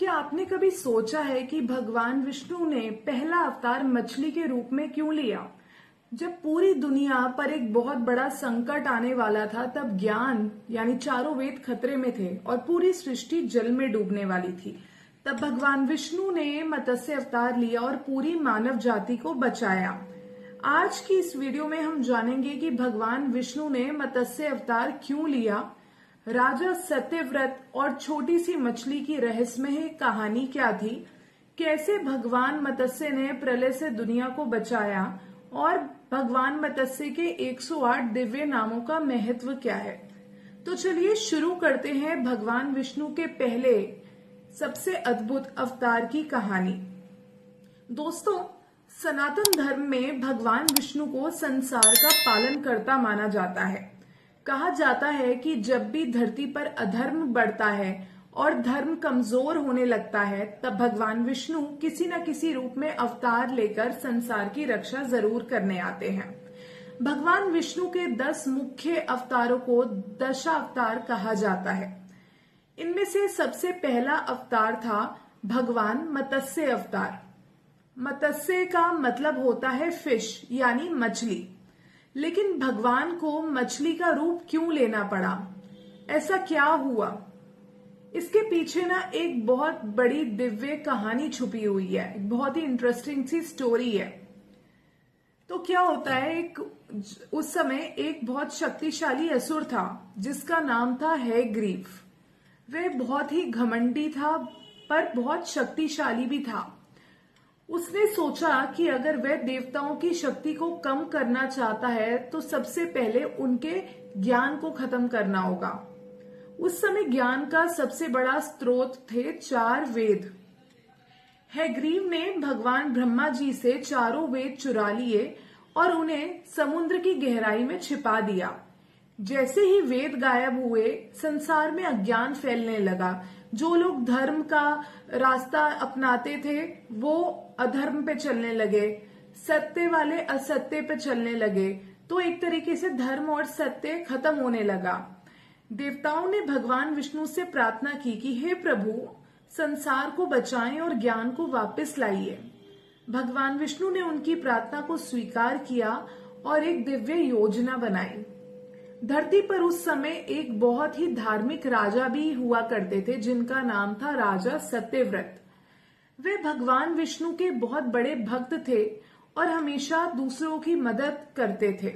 क्या आपने कभी सोचा है कि भगवान विष्णु ने पहला अवतार मछली के रूप में क्यों लिया? जब पूरी दुनिया पर एक बहुत बड़ा संकट आने वाला था, तब ज्ञान यानी चारों वेद खतरे में थे और पूरी सृष्टि जल में डूबने वाली थी। तब भगवान विष्णु ने मत्स्य अवतार लिया और पूरी मानव जाति को बचाया। आज की इस वीडियो में हम जानेंगे कि भगवान विष्णु ने मत्स्य अवतार क्यों लिया, राजा सत्यव्रत और छोटी सी मछली की रहस्यमय कहानी क्या थी, कैसे भगवान मत्स्य ने प्रलय से दुनिया को बचाया और भगवान मत्स्य के 108 दिव्य नामों का महत्व क्या है। तो चलिए शुरू करते हैं भगवान विष्णु के पहले सबसे अद्भुत अवतार की कहानी। दोस्तों, सनातन धर्म में भगवान विष्णु को संसार का पालन करता माना जाता है। कहा जाता है कि जब भी धरती पर अधर्म बढ़ता है और धर्म कमजोर होने लगता है, तब भगवान विष्णु किसी न किसी रूप में अवतार लेकर संसार की रक्षा जरूर करने आते हैं। भगवान विष्णु के 10 मुख्य अवतारों को दशावतार कहा जाता है। इनमें से सबसे पहला अवतार था भगवान मत्स्य अवतार। मत्स्य का मतलब होता है फिश यानी मछली। लेकिन भगवान को मछली का रूप क्यों लेना पड़ा? ऐसा क्या हुआ? इसके पीछे ना एक बहुत बड़ी दिव्य कहानी छुपी हुई है, एक बहुत ही इंटरेस्टिंग सी स्टोरी है। तो क्या होता है, उस समय एक बहुत शक्तिशाली असुर था जिसका नाम था हयग्रीव। वह बहुत ही घमंडी था पर बहुत शक्तिशाली भी था। उसने सोचा कि अगर वह देवताओं की शक्ति को कम करना चाहता है तो सबसे पहले उनके ज्ञान को खत्म करना होगा। उस समय ज्ञान का सबसे बड़ा स्रोत थे 4 वेद। हयग्रीव ने भगवान ब्रह्मा जी से चारों वेद चुरा लिए और उन्हें समुद्र की गहराई में छिपा दिया। जैसे ही वेद गायब हुए, संसार में अज्ञान फैलने लगा। जो लोग धर्म का रास्ता अपनाते थे वो अधर्म पे चलने लगे, सत्य वाले असत्य पे चलने लगे। तो एक तरीके से धर्म और सत्य खत्म होने लगा। देवताओं ने भगवान विष्णु से प्रार्थना की कि हे प्रभु, संसार को बचाएं और ज्ञान को वापस लाइए। भगवान विष्णु ने उनकी प्रार्थना को स्वीकार किया और एक दिव्य योजना बनाई। धरती पर उस समय एक बहुत ही धार्मिक राजा भी हुआ करते थे जिनका नाम था राजा सत्यव्रत। वे भगवान विष्णु के बहुत बड़े भक्त थे और हमेशा दूसरों की मदद करते थे,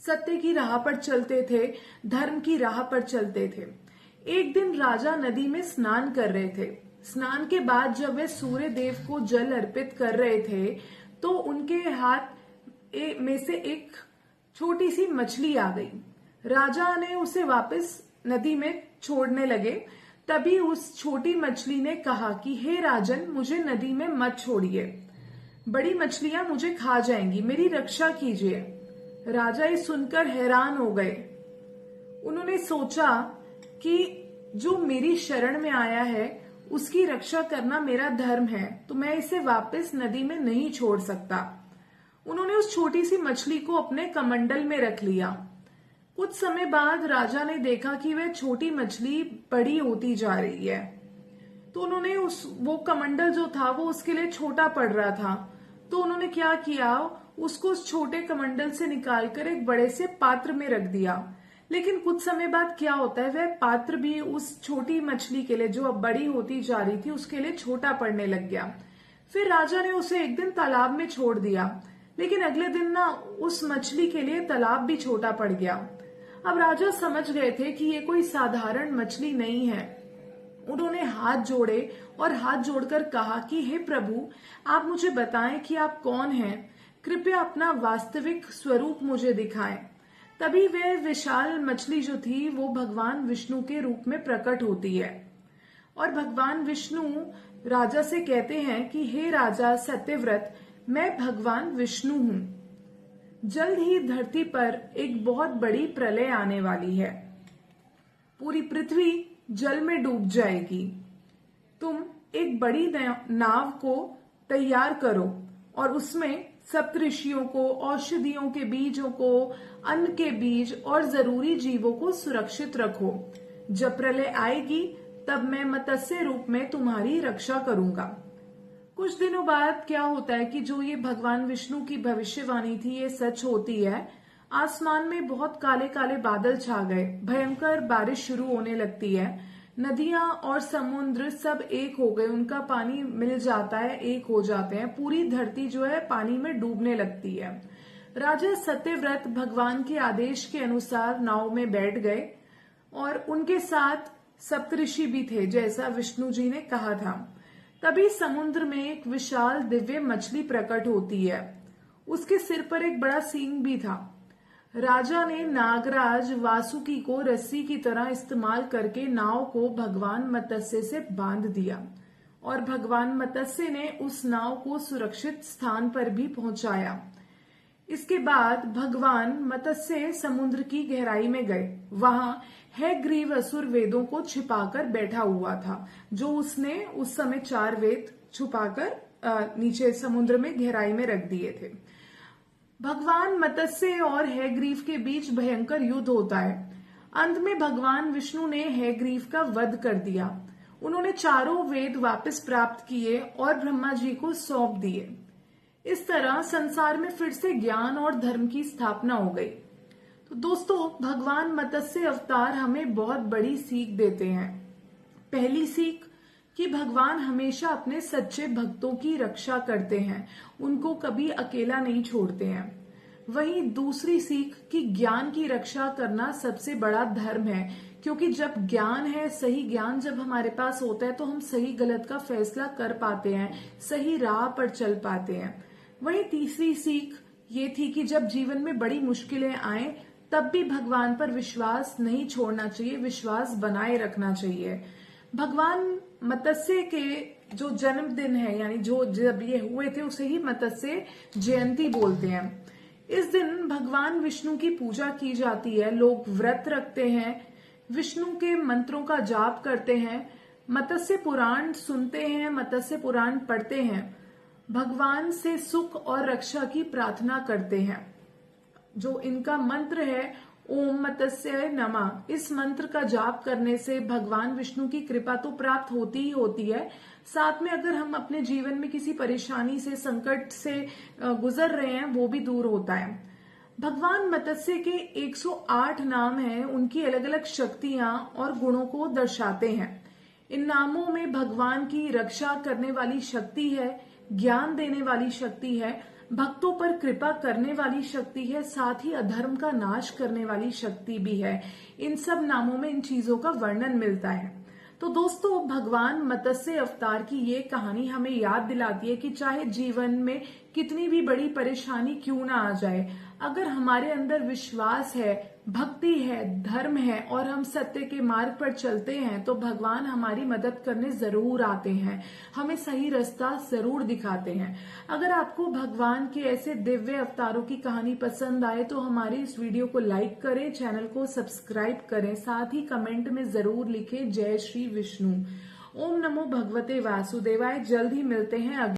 सत्य की राह पर चलते थे, धर्म की राह पर चलते थे। एक दिन राजा नदी में स्नान कर रहे थे। स्नान के बाद जब वे सूर्य देव को जल अर्पित कर रहे थे तो उनके हाथ में से एक छोटी सी मछली आ गई। राजा ने उसे वापस नदी में छोड़ने लगे। तभी उस छोटी मछली ने कहा कि हे राजन, मुझे नदी में मत छोड़िए, बड़ी मछलियां मुझे खा जाएंगी, मेरी रक्षा कीजिए। राजा ये सुनकर हैरान हो गए। उन्होंने सोचा कि जो मेरी शरण में आया है उसकी रक्षा करना मेरा धर्म है, तो मैं इसे वापस नदी में नहीं छोड़ सकता। उन्होंने उस छोटी सी मछली को अपने कमंडल में रख लिया। कुछ समय बाद राजा ने देखा कि वह छोटी मछली बड़ी होती जा रही है। तो उन्होंने वो कमंडल जो था वो उसके लिए छोटा पड़ रहा था। तो उन्होंने क्या किया, उसको उस छोटे कमंडल से निकालकर एक बड़े से पात्र में रख दिया। लेकिन कुछ समय बाद क्या होता है, वह पात्र भी उस छोटी मछली के लिए जो अब बड़ी होती जा रही थी उसके लिए छोटा पड़ने लग गया। फिर राजा ने उसे एक दिन तालाब में छोड़ दिया, लेकिन अगले दिन ना उस मछली के लिए तालाब भी छोटा पड़ गया। अब राजा समझ गए थे कि ये कोई साधारण मछली नहीं है। उन्होंने हाथ जोड़े और हाथ जोड़कर कहा कि हे प्रभु, आप मुझे बताएं कि आप कौन हैं, कृपया अपना वास्तविक स्वरूप मुझे दिखाएं। तभी वह विशाल मछली जो थी वो भगवान विष्णु के रूप में प्रकट होती है और भगवान विष्णु राजा से कहते हैं कि हे राजा सत्यव्रत, मैं भगवान विष्णु हूं। जल्द ही धरती पर एक बहुत बड़ी प्रलय आने वाली है। पूरी पृथ्वी जल में डूब जाएगी। तुम एक बड़ी नाव को तैयार करो और उसमें सप्तऋषियों को, औषधियों के बीजों को, अन्न के बीज और जरूरी जीवों को सुरक्षित रखो। जब प्रलय आएगी तब मैं मत्स्य रूप में तुम्हारी रक्षा करूंगा। कुछ दिनों बाद क्या होता है कि जो ये भगवान विष्णु की भविष्यवाणी थी ये सच होती है। आसमान में बहुत काले काले बादल छा गए, भयंकर बारिश शुरू होने लगती है। नदियां और समुद्र सब एक हो गए, उनका पानी मिल जाता है, एक हो जाते हैं। पूरी धरती जो है पानी में डूबने लगती है। राजा सत्यव्रत भगवान के आदेश के अनुसार नाव में बैठ गए और उनके साथ सप्तऋषि भी थे, जैसा विष्णु जी ने कहा था। तभी समुद्र में एक विशाल दिव्य मछली प्रकट होती है। उसके सिर पर एक बड़ा सींग भी था। राजा ने नागराज वासुकी को रस्सी की तरह इस्तेमाल करके नाव को भगवान मत्स्य से बांध दिया और भगवान मत्स्य ने उस नाव को सुरक्षित स्थान पर भी पहुंचाया। इसके बाद भगवान मत्स्य समुद्र की गहराई में गए। वहां हैग्रीव असुर वेदों को छिपाकर बैठा हुआ था, जो उसने उस समय 4 वेद छुपाकर नीचे समुद्र में गहराई में रख दिए थे। भगवान मत्स्य और हैग्रीव के बीच भयंकर युद्ध होता है। अंत में भगवान विष्णु ने हैग्रीव का वध कर दिया। उन्होंने 4 वेद वापस प्राप्त किए और ब्रह्मा जी को सौंप दिए। इस तरह संसार में फिर से ज्ञान और धर्म की स्थापना हो गई। तो दोस्तों, भगवान मत्स्य अवतार हमें बहुत बड़ी सीख देते हैं। पहली सीख कि भगवान हमेशा अपने सच्चे भक्तों की रक्षा करते हैं, उनको कभी अकेला नहीं छोड़ते हैं। वहीं दूसरी सीख कि ज्ञान की रक्षा करना सबसे बड़ा धर्म है, क्योंकि जब ज्ञान है, सही ज्ञान जब हमारे पास होता है तो हम सही गलत का फैसला कर पाते हैं, सही राह पर चल पाते हैं। वहीं तीसरी सीख ये थी कि जब जीवन में बड़ी मुश्किलें आए तब भी भगवान पर विश्वास नहीं छोड़ना चाहिए, विश्वास बनाए रखना चाहिए। भगवान मत्स्य के जो जन्मदिन है, यानी जो जब ये हुए थे, उसे ही मत्स्य जयंती बोलते हैं। इस दिन भगवान विष्णु की पूजा की जाती है। लोग व्रत रखते हैं, विष्णु के मंत्रों का जाप करते हैं, मत्स्य पुराण सुनते हैं, मत्स्य पुराण पढ़ते हैं, भगवान से सुख और रक्षा की प्रार्थना करते हैं। जो इनका मंत्र है ओम मत्स्याय नमः, इस मंत्र का जाप करने से भगवान विष्णु की कृपा तो प्राप्त होती ही होती है, साथ में अगर हम अपने जीवन में किसी परेशानी से, संकट से गुजर रहे हैं, वो भी दूर होता है। भगवान मत्स्य के 108 नाम हैं, उनकी अलग अलग शक्तियां और गुणों को दर्शाते हैं। इन नामों में भगवान की रक्षा करने वाली शक्ति है, ज्ञान देने वाली शक्ति है, भक्तों पर कृपा करने वाली शक्ति है, साथ ही अधर्म का नाश करने वाली शक्ति भी है। इन सब नामों में इन चीजों का वर्णन मिलता है। तो दोस्तों, भगवान मत्स्य अवतार की ये कहानी हमें याद दिलाती है कि चाहे जीवन में कितनी भी बड़ी परेशानी क्यों ना आ जाए, अगर हमारे अंदर विश्वास है, भक्ति है, धर्म है और हम सत्य के मार्ग पर चलते हैं तो भगवान हमारी मदद करने जरूर आते हैं, हमें सही रास्ता जरूर दिखाते हैं। अगर आपको भगवान के ऐसे दिव्य अवतारों की कहानी पसंद आए तो हमारी इस वीडियो को लाइक करें, चैनल को सब्सक्राइब करें, साथ ही कमेंट में जरूर लिखें जय श्री विष्णु। ओम नमो भगवते वासुदेवाय। जल्द ही मिलते हैं।